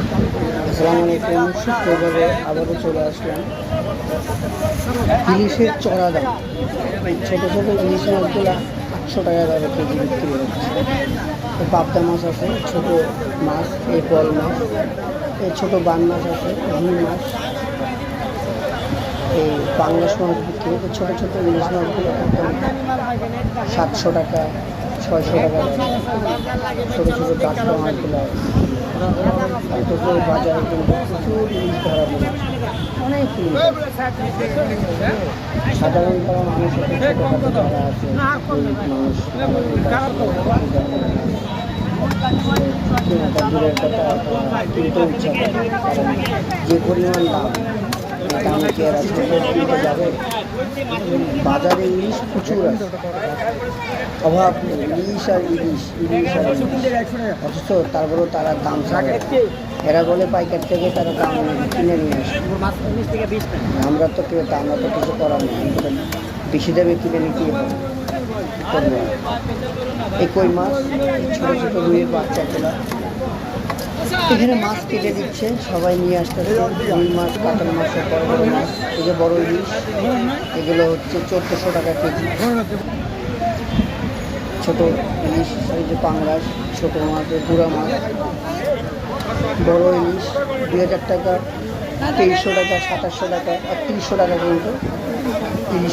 আসসালামু আলাইকুম। শুক্রবারে আবারও চলে আসলাম। ইলিশের চড়া দাম, ছোটো ছোটো ইলিশ মাছগুলো 800 টাকা দরে কেজি বিক্রি হচ্ছে। পাবদা মাছ আছে, ছোট মাছ, এই বল মাছ, এই ছোটো বান মাছ আছে, রুই মাছ, এই পাঙ্গাস মাছ বিক্রি হচ্ছে। ছোটো ছোটো ইলিশ মাছগুলো একদম 700 টাকা, 600 টাকা। ছোটো ছোটো টাটকা মাছগুলো অথচ বাজারে কিন্তু প্রচুর ইলিশ ধরা পড়ে, অনেক ইলিশ। সাধারণ তারা মানুষের ছোটোখাটো যারা আছে মানুষ দূরের কথা কিনতে ইচ্ছা করে, কারণ যে পরিমাণ দাম, দামে কি আর আসলে কিনতে যাবে? বাজারে ইলিশ প্রচুর আছে, অভাব নেই। ইলিশ আর ইলিশ, ইলিশ আর অথচ তারপরেও তারা দাম ছাড়ে। এরা বলে পাইকার থেকে তারা দাম কিনে নিয়ে আসে। আমরা তো ক্রেতা, আমরা তো কিছু করার নেই। বেশি দামে কিনে নিয়ে কী করবো? এই কই মাছ, ছোটো ছোটো রুইয়ের বাচ্চাগুলা এখানে মাছ কেটে দিচ্ছে, সবাই নিয়ে আসতেছে। রুই মাছ, কাতল মাছ, বড় বড় মাছ, এই যে বড় ইলিশ, এগুলো হচ্ছে 1400 টাকা কেজি। ছোট ইলিশ, এই যে পাঙ্গাস, ছোটো মাছ, গুঁড়া মাছ, বড় ইলিশ 2000 টাকা, 2300 টাকা, 2700 টাকা আর 300 টাকা পর্যন্ত ইলিশ।